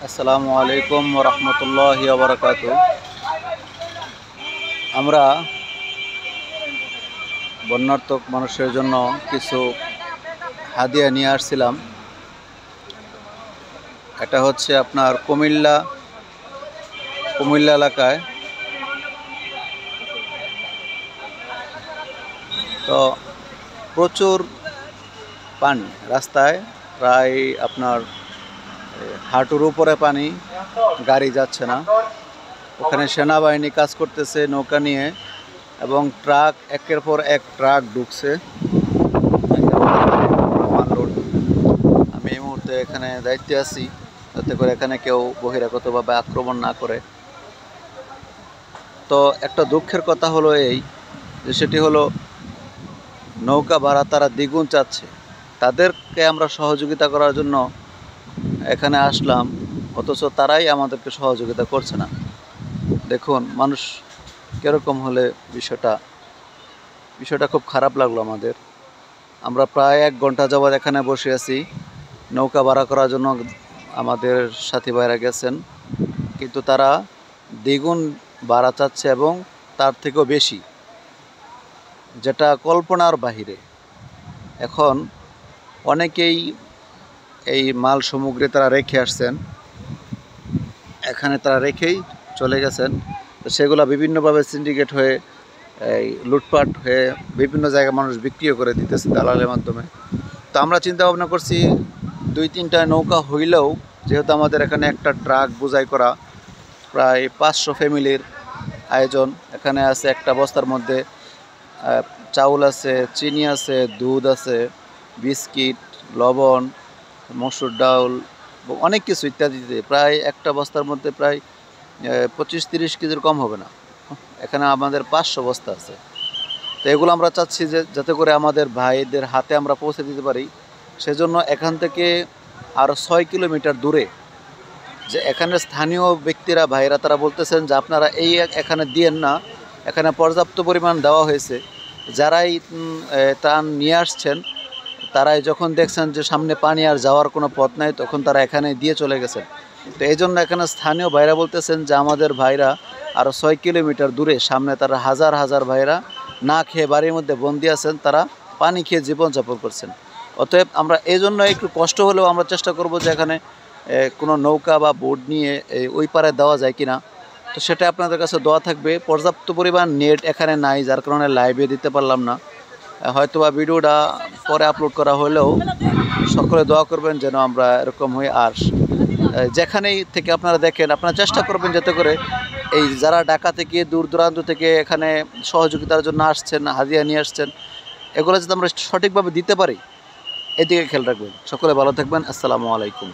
আসসালামু আলাইকুম ওয়া রাহমাতুল্লাহি ওয়া বারাকাতুহু। আমরা বন্যার্ত মানুষের জন্য কিছু হাদিয়া নিয়ে আসছিলাম। এটা হচ্ছে আপনার কুমিল্লা এলাকায়। তো প্রচুর পানি রাস্তায়, প্রায় আপনার হাঁটুর উপরে পানি, গাড়ি যাচ্ছে না। ওখানে সেনাবাহিনী কাজ করতেছে নৌকা নিয়ে, এবং ট্রাক একের পর এক ট্রাক ঢুকছে। আমি এই মুহূর্তে এখানে দায়িত্বে আছি, যাতে করে এখানে কেউ বহিরাগতভাবে আক্রমণ না করে। তো একটা দুঃখের কথা হলো এই যে, সেটি হলো নৌকা ভাড়া তারা দ্বিগুণ চাচ্ছে। তাদেরকে আমরা সহযোগিতা করার জন্য এখানে আসলাম, অথচ তারাই আমাদেরকে সহযোগিতা করছে না। দেখুন মানুষ কীরকম হলে বিষয়টা খুব খারাপ লাগলো আমাদের। আমরা প্রায় 1 ঘন্টা যাবৎ এখানে বসে আছি। নৌকা ভাড়া করার জন্য আমাদের সাথী ভাইরা গেছেন, কিন্তু তারা দ্বিগুণ ভাড়া চাচ্ছে এবং তার থেকেও বেশি, যেটা কল্পনার বাহিরে। এখন অনেকেই এই মাল সামগ্রী তারা রেখে আসছেন, এখানে তারা রেখেই চলে গেছেন। তো সেগুলো বিভিন্নভাবে সিন্ডিকেট হয়ে, এই লুটপাট হয়ে বিভিন্ন জায়গায় মানুষ বিক্রিও করে দিতেছে দালালের মাধ্যমে। তো আমরা চিন্তা ভাবনা করছি 2-3টা নৌকা হইলেও, যেহেতু আমাদের এখানে একটা ট্রাক বোঝাই করা প্রায় 500 ফ্যামিলির আয়োজন। এখানে আছে একটা বস্তার মধ্যে চাউল আছে, চিনি আছে, দুধ আছে, বিস্কিট, লবণ, মসুর ডাউল, অনেক কিছু ইত্যাদি। প্রায় একটা বস্তার মধ্যে প্রায় 25-30 কেজির কম হবে না। এখানে আমাদের 500 বস্তা আছে। তো এগুলো আমরা চাচ্ছি যে যাতে করে আমাদের ভাইদের হাতে আমরা পৌঁছে দিতে পারি। সেজন্য এখান থেকে আরও 6 কিলোমিটার দূরে, যে এখানে স্থানীয় ব্যক্তিরা, ভাইরা, তারা বলতেছেন যে আপনারা এখানে দিয়েন না, এখানে পর্যাপ্ত পরিমাণ দেওয়া হয়েছে। যারাই ত্রাণ নিয়ে আসছেন, তারাই যখন দেখছেন যে সামনে পানি আর যাওয়ার কোনো পথ নাই, তখন তারা এখানে দিয়ে চলে গেছেন। তো এই জন্য এখানে স্থানীয় ভাইরা বলতেছেন যে আমাদের ভাইরা আরও 6 কিলোমিটার দূরে, সামনে তারা হাজার হাজার ভাইরা না খেয়ে বাড়ির মধ্যে বন্দি আছেন, তারা পানি খেয়ে জীবনযাপন করছেন। অতএব আমরা এই জন্য একটু কষ্ট হলেও আমরা চেষ্টা করব যে এখানে কোনো নৌকা বা বোট নিয়ে ওই পারে দেওয়া যায় কিনা। তো সেটা আপনাদের কাছে দোয়া থাকবে। পর্যাপ্ত পরিমাণ নেট এখানে নাই, যার কারণে লাইভে দিতে পারলাম না। হয়তোবা ভিডিওটা পরে আপলোড করা হলেও সকলে দোয়া করবেন যেন আমরা এরকম হয়ে আর যেখানেই থেকে আপনারা দেখেন, আপনারা চেষ্টা করবেন যাতে করে এই যারা ঢাকা থেকে, দূর দূরান্ত থেকে এখানে সহযোগিতার জন্য আসছেন, হাদিয়া নিয়ে আসছেন, এগুলো যাতে আমরা সঠিকভাবে দিতে পারি, এদিকে খেয়াল রাখবেন। সকলে ভালো থাকবেন। আসসালামু আলাইকুম।